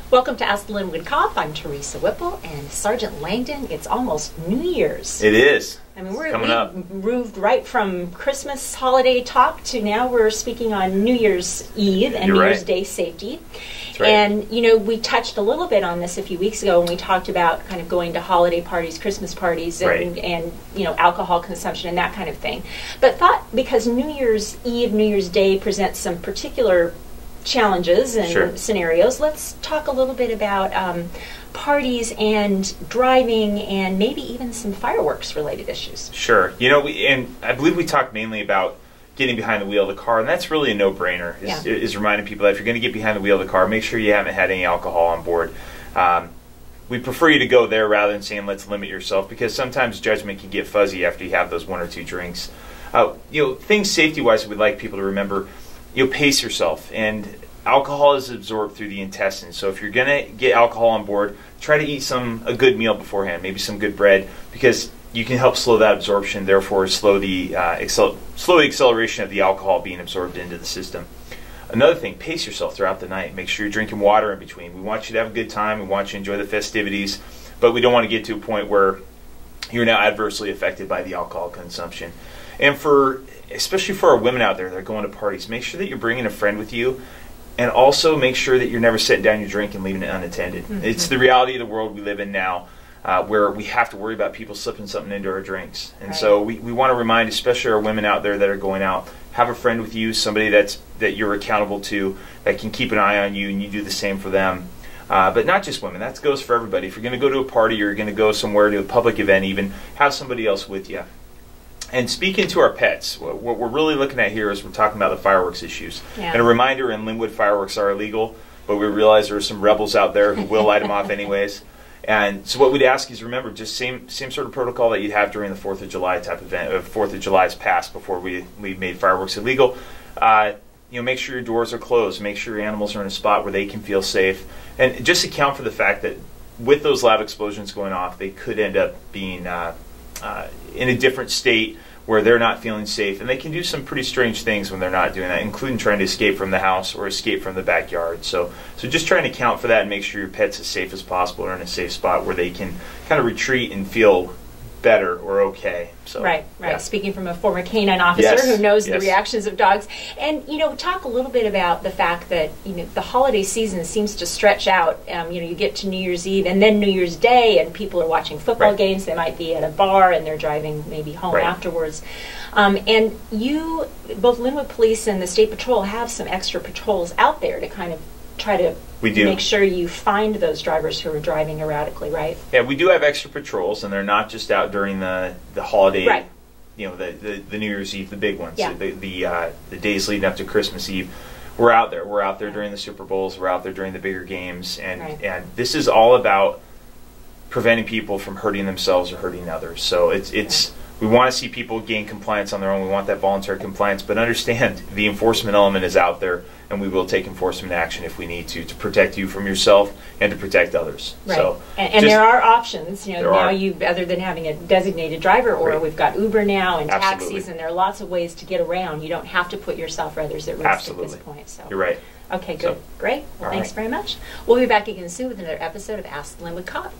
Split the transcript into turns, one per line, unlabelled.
Welcome to Ask the Linwood Cop. I'm Teresa Whipple, and Sergeant Langdon, it's almost New Year's.
It is.
I mean, we've moved right from Christmas holiday talk to now we're speaking on New Year's Eve and New Year's Day safety.
That's right.
And, you know, we touched a little bit on this a few weeks ago when we talked about kind of going to holiday parties, Christmas parties, and you know, alcohol consumption and that kind of thing. But thought because New Year's Eve, New Year's Day presents some particular challenges and scenarios, let's talk a little bit about parties and driving and maybe even some fireworks related issues.
Sure. You know, and I believe we talked mainly about getting behind the wheel of the car, and that's really a no-brainer, is reminding people that if you're going to get behind the wheel of the car, make sure you haven't had any alcohol on board. We prefer you to go there rather than saying let's limit yourself, because sometimes judgment can get fuzzy after you have those one or two drinks. You know, things safety-wise we'd like people to remember. You'll pace yourself, and alcohol is absorbed through the intestines. So if you're going to get alcohol on board, try to eat a good meal beforehand, maybe some good bread, because you can help slow that absorption, therefore slow the acceleration of the alcohol being absorbed into the system. Another thing, pace yourself throughout the night. Make sure you're drinking water in between. We want you to have a good time. We want you to enjoy the festivities, but we don't want to get to a point where you're now adversely affected by the alcohol consumption. And especially for our women out there that are going to parties, make sure that you're bringing a friend with you, and also make sure that you're never setting down your drink and leaving it unattended. Mm-hmm. It's the reality of the world we live in now, where we have to worry about people slipping something into our drinks. And so we want to remind, especially our women out there that are going out, have a friend with you, somebody that you're accountable to, that can keep an eye on you, and you do the same for them. But not just women, that goes for everybody. If you're going to go to a party or you're going to go somewhere to a public event even, have somebody else with you. And speaking to our pets, what we're really looking at here is we're talking about the fireworks issues. Yeah. And a reminder, in Linwood, fireworks are illegal, but we realize there are some rebels out there who will light them off anyways. And so what we'd ask is, remember, just same sort of protocol that you'd have during the 4th of July type event. 4th of July's passed before we made fireworks illegal. You know, make sure your doors are closed. Make sure your animals are in a spot where they can feel safe. And just account for the fact that with those loud explosions going off, they could end up being in a different state where they're not feeling safe, and they can do some pretty strange things when they're not doing that, including trying to escape from the house or escape from the backyard. So just trying to account for that and make sure your pet's as safe as possible or in a safe spot where they can kind of retreat and feel better or okay. So,
right. Yeah. Speaking from a former canine officer who knows the reactions of dogs. And, you know, talk a little bit about the fact that, you know, the holiday season seems to stretch out. You know, you get to New Year's Eve and then New Year's Day, and people are watching football games. They might be at a bar and they're driving maybe home afterwards. And you, both Linwood Police and the State Patrol, have some extra patrols out there to kind of try to make sure you find those drivers who are driving erratically, right? Yeah,
we do have extra patrols, and they're not just out during the holiday, you know, the New Year's Eve, the big ones, the days leading up to Christmas Eve. We're out there. We're out there during the Super Bowls. We're out there during the bigger games, and this is all about preventing people from hurting themselves or hurting others. So it's we want to see people gain compliance on their own. We want that voluntary compliance, but understand the enforcement element is out there, and we will take enforcement action if we need to protect you from yourself and to protect others.
Right. So, and there are options. You know, now other than having a designated driver, or we've got Uber now and taxis, and there are lots of ways to get around. You don't have to put yourself or others at risk at this point. So
you're right.
Okay, good. Great. Well, thanks very much. We'll be back again soon with another episode of Ask the Linwood Cop.